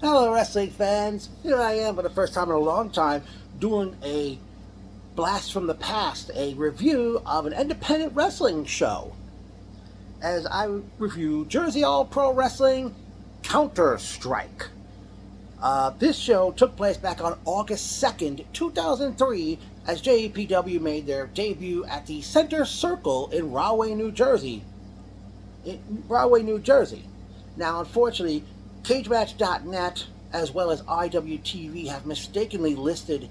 Hello, wrestling fans. Here I am for the first time in a long time doing a blast from the past, a review of an independent wrestling show. As I review Jersey All Pro Wrestling Counterstrike. This show took place back on August 2nd, 2003, as JAPW made their debut at the Center Circle in Rahway, New Jersey. Now, unfortunately, CageMatch.net as well as IWTV have mistakenly listed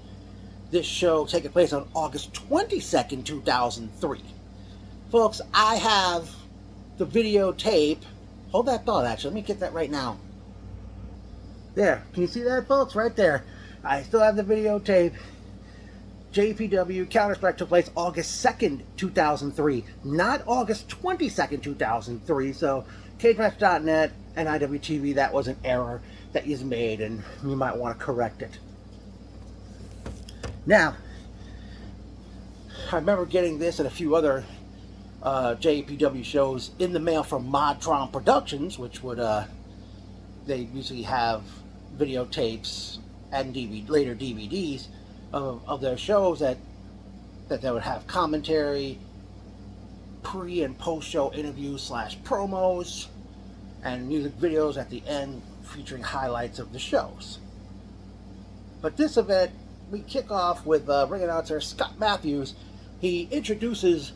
this show taking place on August 22nd, 2003. Folks, I have the videotape. Hold that thought, actually. Let me get that right now. There. Can you see that, folks? Right there. I still have the videotape. JPW Counterstrike took place August 2nd, 2003, not August 22nd, 2003. So, CageMatch.net and IWTV, that was an error that is made, and you might want to correct it. Now, I remember getting this and a few other JPW shows in the mail from Modtron Productions, which would, they usually have videotapes and later DVDs of their shows that they would have commentary, pre and post show interviews / promos, and music videos at the end featuring highlights of the shows. But this event, we kick off with ring announcer Scott Matthews. He introduces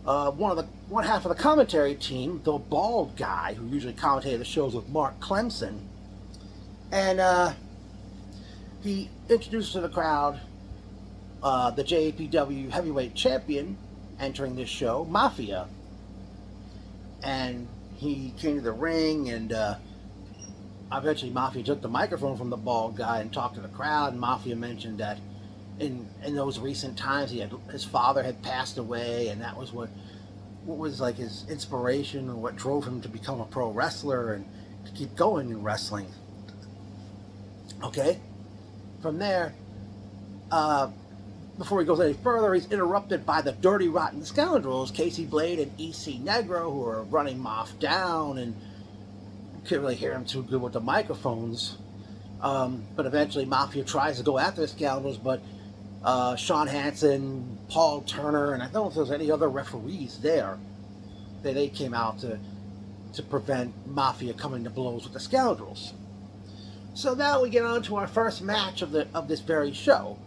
one half of the commentary team, the bald guy who usually commentated the shows with Mark Clemson, and he introduces to the crowd the JAPW heavyweight champion entering this show, Mafia. And he came to the ring, and eventually Mafia took the microphone from the bald guy and talked to the crowd. And Mafia mentioned that in those recent times his father had passed away, and that was what was like his inspiration, or what drove him to become a pro wrestler and to keep going in wrestling. Okay, from there, before he goes any further, he's interrupted by the Dirty Rotten Scoundrels, Casey Blade and EC Negro, who are running Moff down, and you can't really hear him too good with the microphones. But eventually Mafia tries to go after the Scoundrels, but Sean Hansen, Paul Turner, and I don't know if there was any other referees there, they came out to prevent Mafia coming to blows with the Scoundrels. So now we get on to our first match of this very show.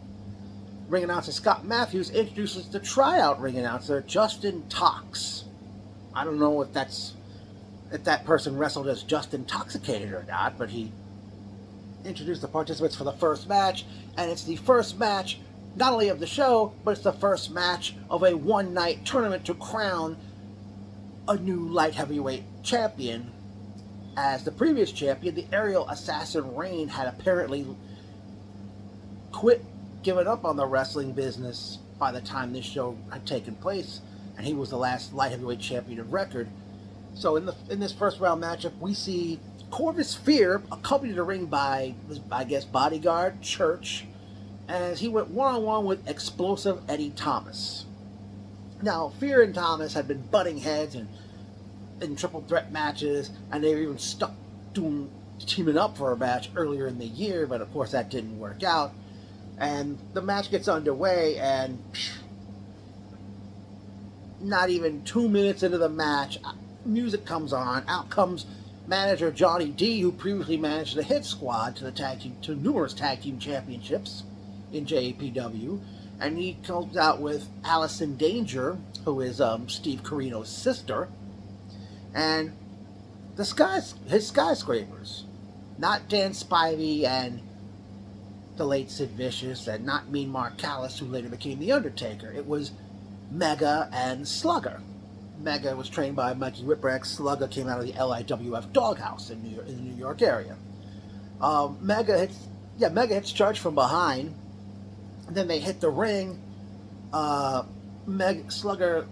Ring announcer Scott Matthews introduces the tryout ring announcer Justin Tox. I don't know if that person wrestled as just intoxicated or not, but he introduced the participants for the first match, and it's the first match not only of the show, but it's the first match of a one-night tournament to crown a new light heavyweight champion, as the previous champion, the aerial assassin Reign, had apparently given up on the wrestling business by the time this show had taken place, and he was the last light heavyweight champion of record. So in this first round matchup, we see Corvus Fear accompanied to the ring by, I guess, bodyguard Church, as he went one-on-one with explosive Eddie Thomas. Now, Fear and Thomas had been butting heads in triple threat matches, and they were even stuck teaming up for a match earlier in the year, but of course that didn't work out. And the match gets underway, and not even 2 minutes into the match, music comes on. Out comes manager Johnny D, who previously managed the Hit Squad to numerous tag team championships in JAPW, and he comes out with Allison Danger, who is Steve Corino's sister, and his skyscrapers, not Dan Spivey and the late Sid Vicious, and not Mean Mark Callis, who later became The Undertaker. It was Mega and Slugger. Mega was trained by Mikey Whipwreck. Slugger came out of the LIWF Doghouse in the New York area. Mega hits Church from behind. And then they hit the ring. Slugger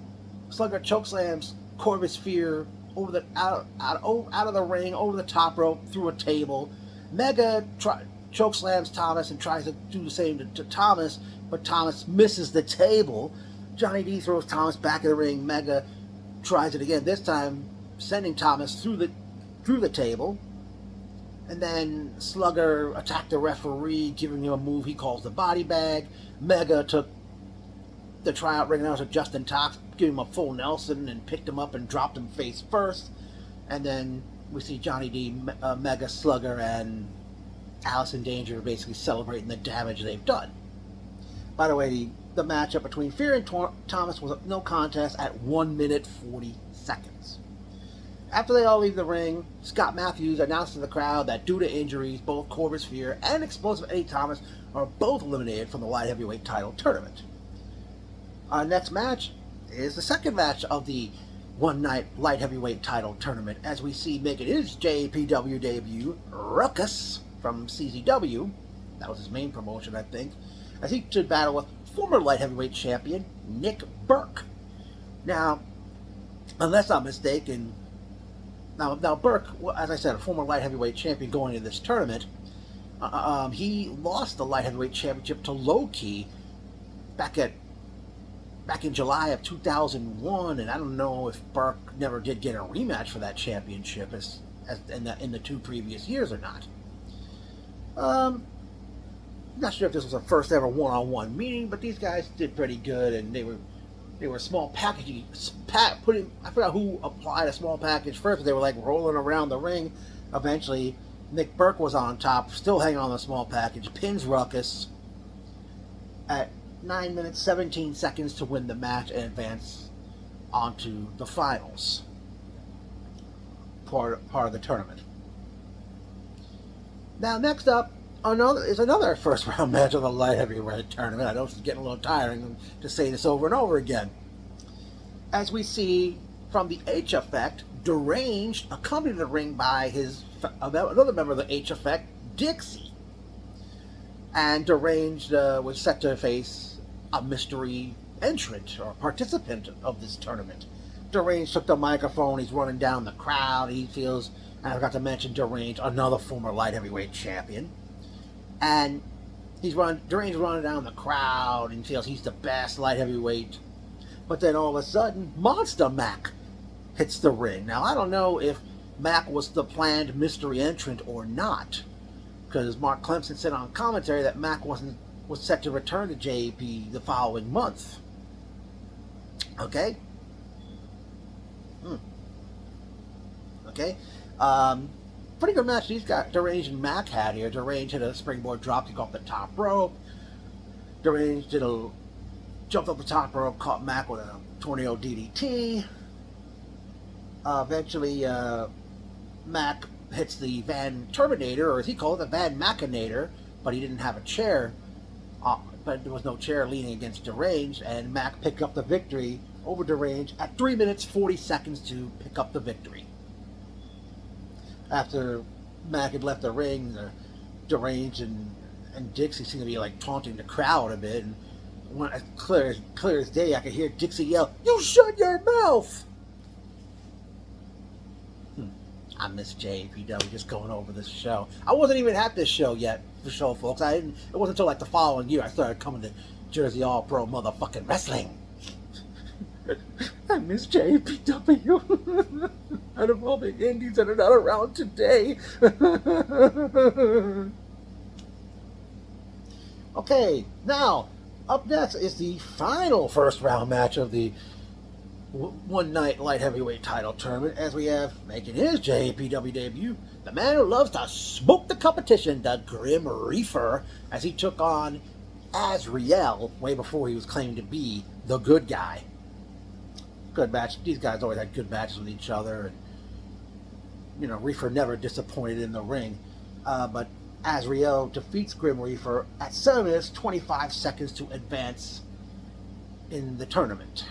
chokeslams Corvus Fear out of the ring, over the top rope, through a table. Mega chokeslams Thomas and tries to do the same to Thomas, but Thomas misses the table. Johnny D throws Thomas back in the ring. Mega tries it again, this time sending Thomas through the table. And then Slugger attacked the referee, giving him a move he calls the body bag. Mega took the tryout ring announcer Justin Tox, gave him a full Nelson and picked him up and dropped him face first. And then we see Johnny D, Mega, Slugger, and Alice in Danger basically celebrating the damage they've done. By the way, the matchup between Fear and Thomas was no contest at 1 minute 40 seconds. After they all leave the ring, Scott Matthews announced to the crowd that due to injuries, both Corvus Fear and Explosive Eddie Thomas are both eliminated from the light heavyweight title tournament. Our next match is the second match of the one-night light heavyweight title tournament, as we see making his JAPW debut, Ruckus from CZW. That was his main promotion, I think, as he stood battle with former light heavyweight champion Nick Burke. Now, unless I'm mistaken, now Burke, as I said, a former light heavyweight champion going into this tournament, he lost the light heavyweight championship to Low Key back in July of 2001, and I don't know if Burke never did get a rematch for that championship as in the 2 previous years or not. Not sure if this was a first ever one-on-one meeting, but these guys did pretty good, and they were small packages. I forgot who applied a small package first, but they were like rolling around the ring. Eventually, Nick Burke was on top, still hanging on the small package, pins Ruckus at 9 minutes 17 seconds to win the match and advance onto the finals part of the tournament. Now, next up another first round match of the light heavyweight tournament. I know it's getting a little tiring to say this over and over again. As we see from the H Effect, Deranged accompanied the ring by another member of the H Effect, Dixie. And Deranged was set to face a mystery entrant or participant of this tournament. Deranged took the microphone, he's running down the crowd, he feels, and I forgot to mention Deranged, another former light heavyweight champion. And Deranged running down the crowd and feels he's the best light heavyweight. But then all of a sudden, Monster Mac hits the ring. Now, I don't know if Mac was the planned mystery entrant or not, because Mark Clemson said on commentary that Mac was set to return to JAP the following month. Okay? Okay. Pretty good match these guys, Deranged and Mac, had here. Deranged hit a springboard dropkick off the top rope. Deranged jumped up the top rope, caught Mac with a tornado DDT. Eventually, Mac hits the Van Terminator, or as he called it, the Van Machinator, but he didn't have a chair. But there was no chair leaning against Deranged, and Mac picked up the victory over Deranged at 3 minutes 40 seconds to pick up the victory. After Mac had left the ring, Deranged and Dixie seemed to be like taunting the crowd a bit, and when clear as day, I could hear Dixie yell, "You shut your mouth!" I miss JAPW just going over this show. I wasn't even at this show yet, folks. It wasn't until like the following year I started coming to Jersey All Pro motherfucking wrestling. I miss JAPW. Out of all the indies that are not around today. Okay, now, up next is the final first round match of the one night light heavyweight title tournament, as we have making his JAPW debut, the man who loves to smoke the competition, the Grim Reaper, as he took on Azrael way before he was claimed to be the good guy. Good match. These guys always had good matches with each other, and Reaper never disappointed in the ring. But Azrael defeats Grim Reaper at 7 minutes 25 seconds to advance in the tournament.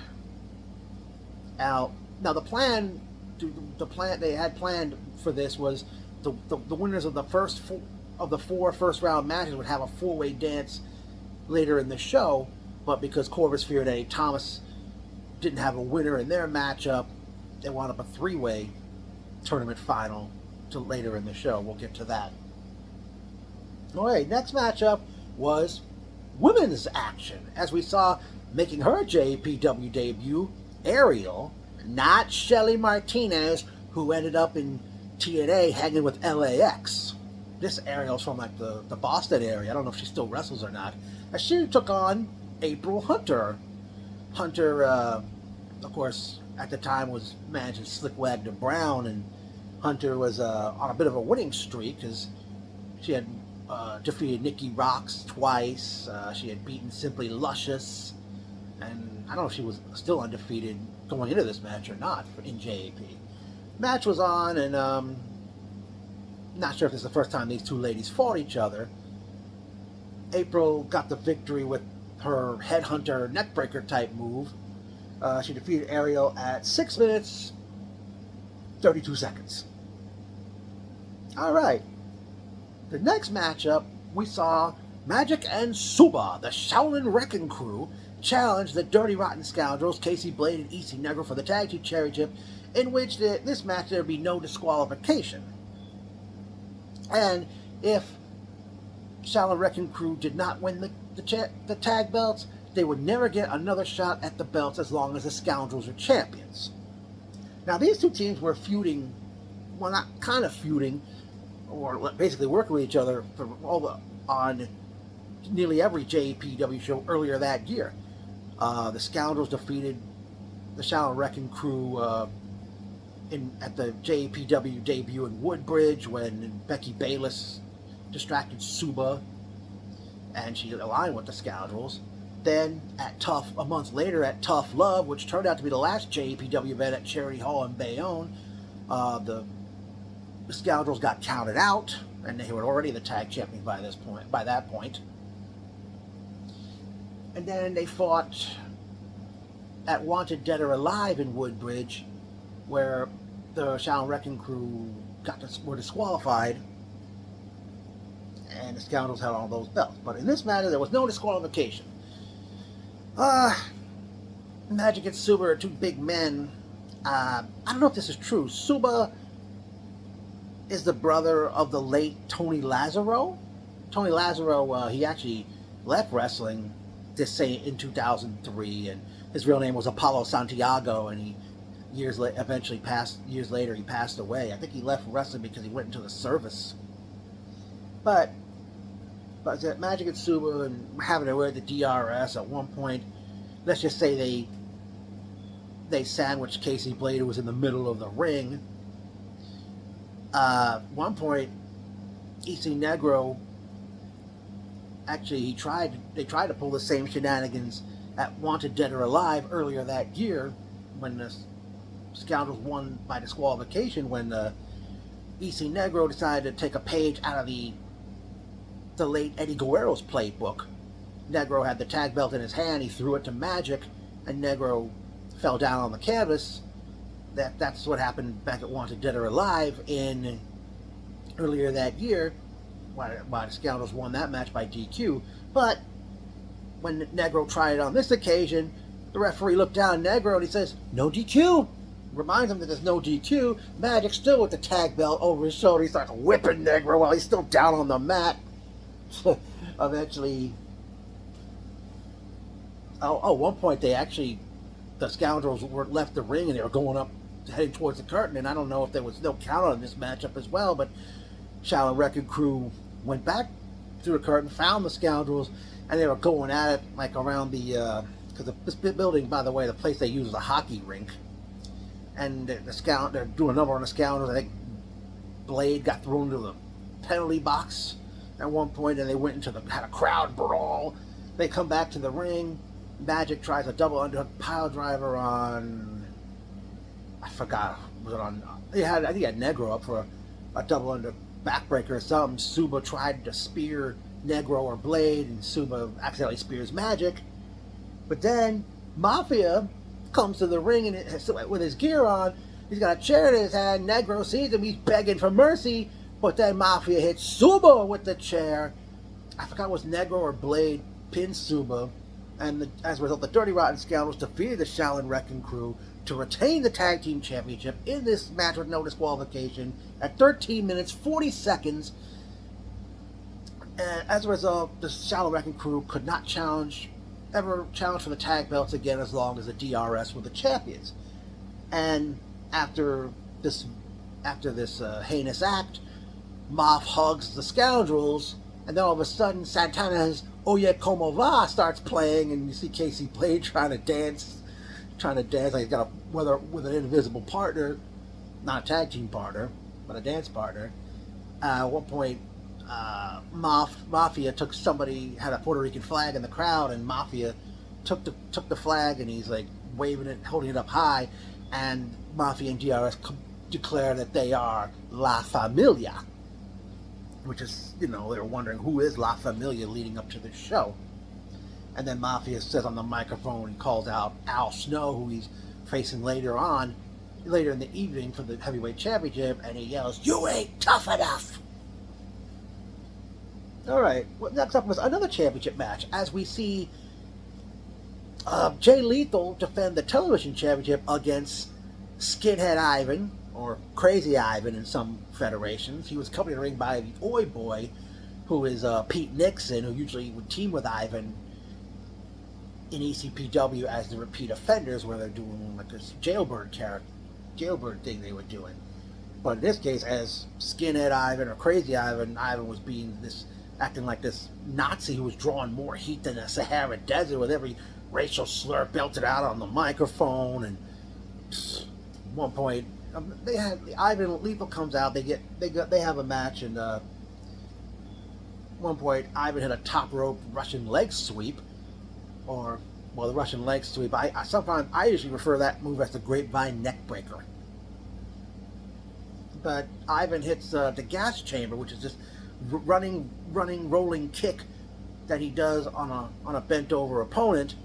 Now the plan they had planned for this was the winners of the four first round matches would have a 4-way dance later in the show, but because Corvus Fear and Eddie Thomas didn't have a winner in their matchup, they wound up a 3-way tournament final to later in the show. We'll get to that. Alright, next matchup was women's action, as we saw making her JAPW debut, Ariel, not Shelly Martinez, who ended up in TNA hanging with LAX. this Ariel's from like the Boston area. I don't know if she still wrestles or not. And she took on April Hunter. Hunter, of course, at the time was managing Slick Wagner Brown, and Hunter was on a bit of a winning streak because she had defeated Nikki Rocks twice. She had beaten Simply Luscious, and I don't know if she was still undefeated going into this match or not in JAP. Match was on, and not sure if this is the first time these two ladies fought each other. April got the victory with her headhunter neckbreaker type move. She defeated Ariel at 6 minutes 32 seconds. Alright. The next matchup, we saw Magic and Suba, the Shaolin Wrecking Crew, challenge the Dirty Rotten Scoundrels, Casey Blade and EC Negro, for the Tag Team Championship, in which this match there would be no disqualification. And if Shaolin Wrecking Crew did not win the tag belts, they would never get another shot at the belts as long as the Scoundrels were champions. Now, these two teams were feuding, well, not kind of feuding, or basically working with each other on nearly every JAPW show earlier that year. The Scoundrels defeated the Shaolin Wrecking Crew at the JAPW debut in Woodbridge when Becky Bayless distracted Suba and she aligned with the Scoundrels. Then a month later at Tough Love, which turned out to be the last JAPW event at Charity Hall in Bayonne, the Scoundrels got counted out, and they were already the tag champions by that point. And then they fought at Wanted Dead or Alive in Woodbridge, where the Shaolin Wrecking Crew were disqualified, and the Scoundrels held all those belts. But in this matter, there was no disqualification. Magic and Suba are two big men. I don't know if this is true. Suba is the brother of the late Tony Lazaro. Tony Lazaro, he actually left wrestling in 2003, and his real name was Apollo Santiago, and he years later he passed away. I think he left wrestling because he went into the service. But Magic and Suba and having to wear the DRS at one point, let's just say they sandwiched Casey Blade, who was in the middle of the ring. One point, EC Negro, actually they tried to pull the same shenanigans at Wanted Dead or Alive earlier that year when the Scoundrels won by disqualification, when EC Negro decided to take a page out of the late Eddie Guerrero's playbook. Negro had the tag belt in his hand, he threw it to Magic, and Negro fell down on the canvas. That's what happened back at Wanted Dead or Alive earlier that year, why the Scoundrels won that match by DQ. But when Negro tried it on this occasion, the referee looked down at Negro and he says, "No DQ." Reminds him that there's no DQ. Magic still with the tag belt over his shoulder. He starts whipping Negro while he's still down on the mat. Eventually, one point the Scoundrels left the ring and they were going up, heading towards the curtain, and I don't know if there was no count on this matchup as well, but Shaolin Wrecking Crew went back through the curtain, found the Scoundrels, and they were going at it like around because this building, by the way, the place they use is a hockey rink, and they're doing a number on the Scoundrels. I think Blade got thrown into the penalty box at one point, and they had a crowd brawl. They come back to the ring. Magic tries a double underhook pile driver on, I forgot, was it on, I think he had Negro up for a double under backbreaker or something. Suba tried to spear Negro or Blade, and Suba accidentally spears Magic. But then Mafia comes to the ring and with his gear on, he's got a chair in his hand. Negro sees him, he's begging for mercy, but then Mafia hits Suba with the chair. I forgot it was Negro or Blade pins Suba, and as a result, the Dirty Rotten Scoundrels defeated the Shaolin Wrecking Crew to retain the Tag Team Championship in this match with no disqualification at 13 minutes 40 seconds. And as a result, the Shaolin Wrecking Crew could not ever challenge for the tag belts again as long as the DRS were the champions. And after this heinous act, Moff hugs the Scoundrels, and then all of a sudden Santana's Oye Como Va starts playing, and you see Casey Blade trying to dance like he's got with an invisible partner, not a tag team partner, but a dance partner. At one point, Mafia took had a Puerto Rican flag in the crowd, and Mafia took the flag, and he's like waving it, holding it up high, and Mafia and DRS declare that they are La Familia, which is, they were wondering who is La Familia leading up to the show. And then Mafia says on the microphone, he calls out Al Snow, who he's facing later in the evening for the heavyweight championship, and he yells, "You ain't tough enough!" Alright, well, next up was another championship match, as we see Jay Lethal defend the television championship against Skinhead Ivan, or Crazy Ivan in some federations. He was accompanied in the ring by the Oi Boy, who is Pete Nixon, who usually would team with Ivan in ECPW as the repeat offenders, where they're doing like this jailbird thing they were doing. But in this case, as Skinhead Ivan or Crazy Ivan, Ivan was acting like this Nazi who was drawing more heat than the Sahara Desert, with every racial slur belted out on the microphone. And at one point, Ivan Lethal comes out. They have a match, and at one point Ivan hit a top rope Russian leg sweep, the Russian leg sweep. I usually refer to that move as the grapevine neck breaker. But Ivan hits the gas chamber, which is just rolling kick that he does on a bent over opponent,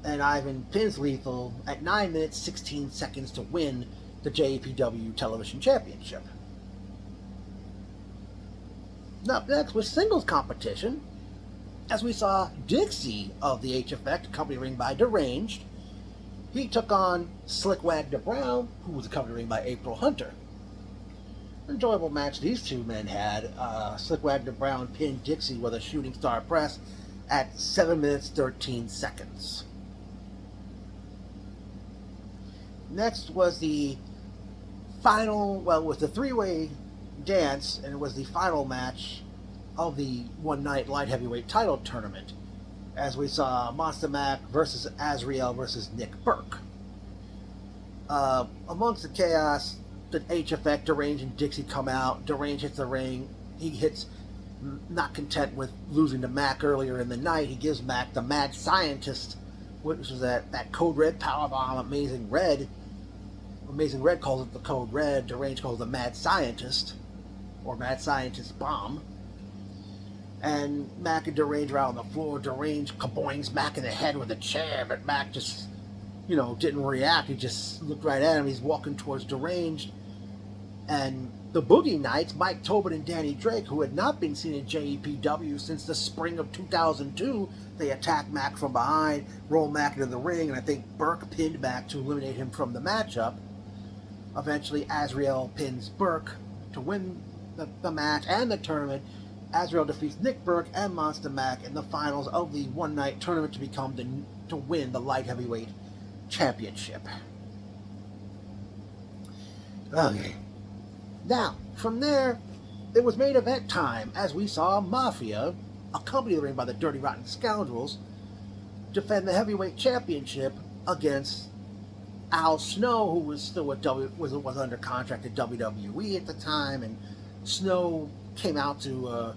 and Ivan pins Lethal at 9 minutes 16 seconds to win the JAPW Television Championship. Up next was singles competition, as we saw Dixie of the H Effect, accompanied ring by Deranged. He took on Slick Wagner Brown, who was accompanied ring by April Hunter. Enjoyable match these two men had. Slick Wagner Brown pinned Dixie with a shooting star press at 7 minutes 13 seconds. Next was the three-way dance, and it was the final match of the one-night light heavyweight title tournament, as we saw Monster Mac versus Azrael versus Nick Burke. Amongst the chaos, the H Effect, Deranged, and Dixie come out. Deranged hits the ring. He hits, not content with losing to Mac earlier in the night, he gives Mac the Mad Scientist, which is that Code Red powerbomb. Amazing Red calls it the Code Red. Deranged calls it the Mad Scientist, or Mad Scientist Bomb. And Mac and Deranged are out on the floor. Deranged kaboings Mac in the head with a chair, but Mac just, didn't react. He just looked right at him. He's walking towards Deranged. And the Boogie Knights, Mike Tobin and Danny Drake, who had not been seen in JEPW since the spring of 2002, they attack Mac from behind, roll Mac into the ring, and I think Burke pinned Mac to eliminate him from the matchup. Eventually, Azrael pins Burke to win the match and the tournament. Azrael defeats Nick Burke and Monster Mac in the finals of the one-night tournament to win the light heavyweight championship. Okay. Now, from there, it was main event time, as we saw Mafia, accompanied the ring by the Dirty Rotten Scoundrels, defend the heavyweight championship against Al Snow, who was still was under contract at WWE at the time, and Snow came out to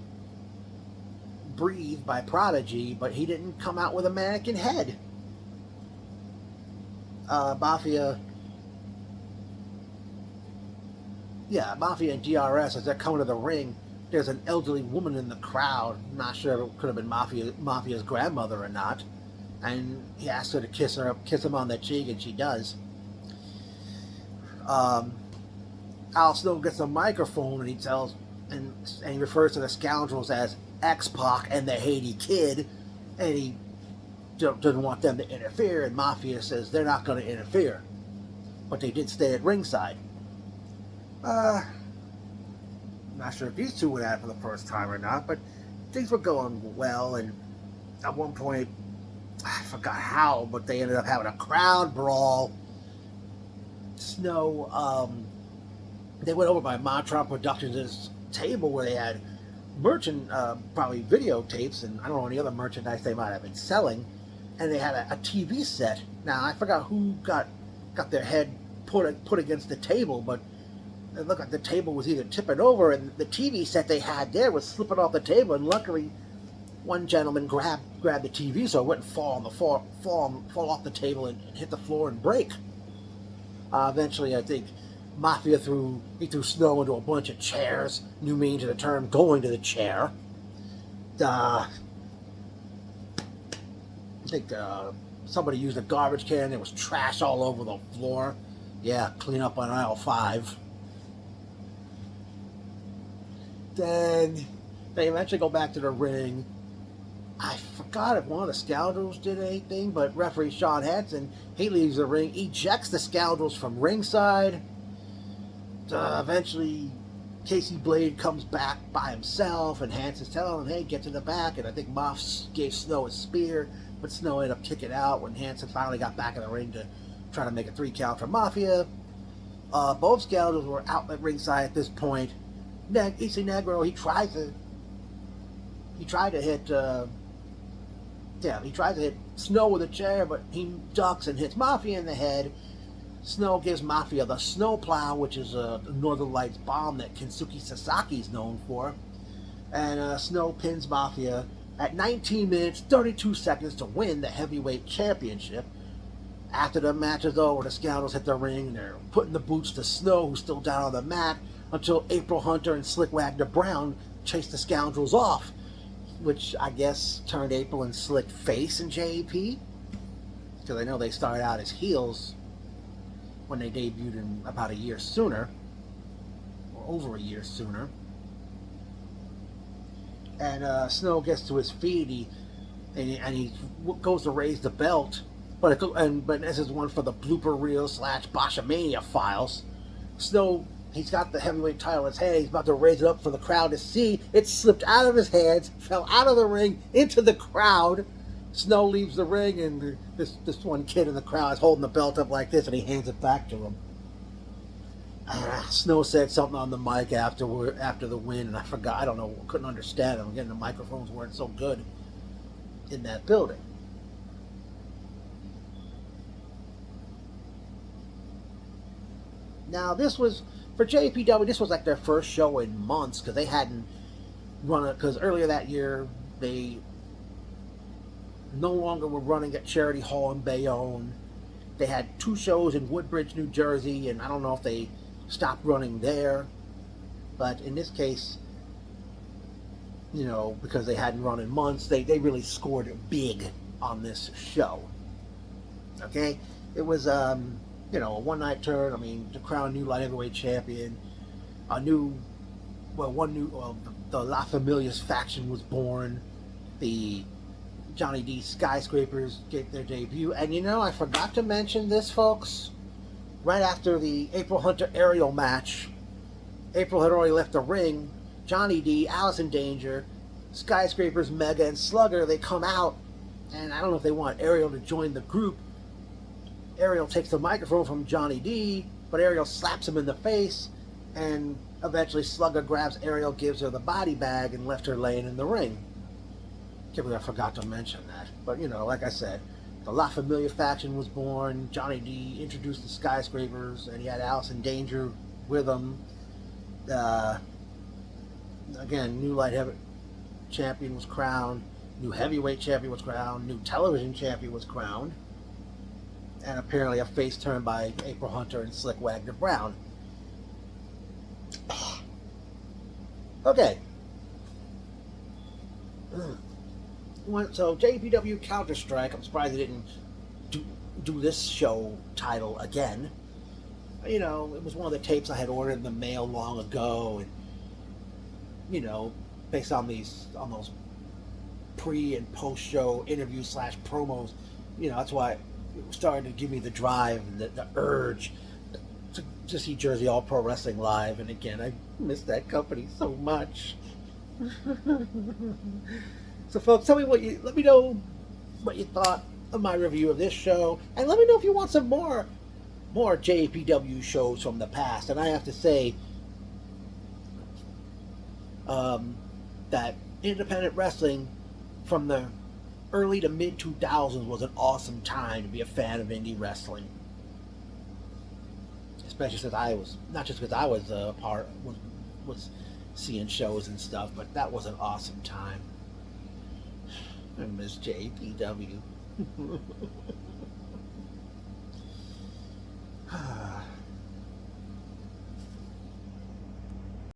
Breathe by Prodigy, but he didn't come out with a mannequin head. Mafia and DRS, as they're coming to the ring, there's an elderly woman in the crowd. I'm not sure if it could have been Mafia's grandmother or not. And he asks her to kiss him on the cheek, and she does. Al Snow gets a microphone, and he refers to the Scoundrels as X-Pac and the Haiti Kid, and he doesn't want them to interfere, and Mafia says they're not going to interfere. But they did stay at ringside. I'm not sure if these two went at it for the first time or not, but things were going well, and at one point, I forgot how, but they ended up having a crowd brawl. Snow, they went over by Montron Productions table where they had probably videotapes, and I don't know any other merchandise they might have been selling, and they had a TV set. Now I forgot who got their head put against the table, but it looked like the table was either tipping over, and the TV set they had there was slipping off the table, and luckily one gentleman grabbed the TV so it wouldn't fall off the table and hit the floor and break. Eventually, I think Mafia threw Snow into a bunch of chairs. New meaning to the term, going to the chair. I think somebody used a garbage can. There was trash all over the floor. Yeah, clean up on aisle 5. Then they eventually go back to the ring. I forgot if one of the Scoundrels did anything, but referee Sean Hansen, he leaves the ring, ejects the Scoundrels from ringside. Eventually, Casey Blade comes back by himself, and Hansen's telling him, hey, get to the back. And I think Moff gave Snow a spear, but Snow ended up kicking out when Hansen finally got back in the ring to try to make a 3 count for Mafia. Both Scoundrels were out at ringside at this point. EC Negro, he tried to hit Snow with a chair, but he ducks and hits Mafia in the head. Snow gives Mafia the snowplow, which is a Northern Lights bomb that Kensuke Sasaki is known for. And Snow pins Mafia at 19 minutes, 32 seconds to win the heavyweight championship. After the match is over, the Scoundrels hit the ring, and they're putting the boots to Snow, who's still down on the mat, until April Hunter and Slick Wagner Brown chase the Scoundrels off, which I guess turned April and Slick face in JAP, because I know they started out as heels when they debuted in about a year sooner, or over a year sooner. And Snow gets to his feet, and he goes to raise the belt, but this is one for the blooper reel / Botchamania files. Snow, he's got the heavyweight title in his hand. He's about to raise it up for the crowd to see. It slipped out of his hands, fell out of the ring into the crowd. Snow leaves the ring, and this one kid in the crowd is holding the belt up like this, and he hands it back to him. Snow said something on the mic after the win, and I forgot. I don't know. Couldn't understand him. Again, the microphones weren't so good in that building. Now, this was, for JPW, this was like their first show in months, because they hadn't run it, because earlier that year, they no longer were running at Charity Hall in Bayonne. They had 2 shows in Woodbridge, New Jersey, and I don't know if they stopped running there, but in this case, you know, because they hadn't run in months, they really scored big on this show. Okay? It was, you know, a one-night turn. I mean, to crown new light heavyweight champion, the La Familia's faction was born. The Johnny D Skyscrapers gave their debut. And you know, I forgot to mention this, folks. Right after the April Hunter aerial match, April had already left the ring. Johnny D, Allison Danger, Skyscrapers, Mega, and Slugger, they come out, and I don't know if they want Ariel to join the group. Ariel takes the microphone from Johnny D, but Ariel slaps him in the face, and eventually Slugger grabs Ariel, gives her the body bag, and left her laying in the ring. Can't believe I forgot to mention that. But, you know, like I said, the La Familia faction was born. Johnny D introduced the Skyscrapers, and he had Allison Danger with him. Again, new light heavyweight champion was crowned. New heavyweight champion was crowned. New television champion was crowned. And apparently a face turn by April Hunter and Slick Wagner Brown. Okay. So JPW Counterstrike, I'm surprised they didn't do this show title again. You know, it was one of the tapes I had ordered in the mail long ago, and you know, based on those pre and post show interviews / promos, you know, that's why it started to give me the drive and the urge to see Jersey All Pro Wrestling live. And again, I miss that company so much. So folks, let me know what you thought of my review of this show, and let me know if you want some more JPW shows from the past. And I have to say, that independent wrestling from the early to mid 2000s was an awesome time to be a fan of indie wrestling. Especially since I was, not just because I was was seeing shows and stuff, but that was an awesome time. I miss JPW.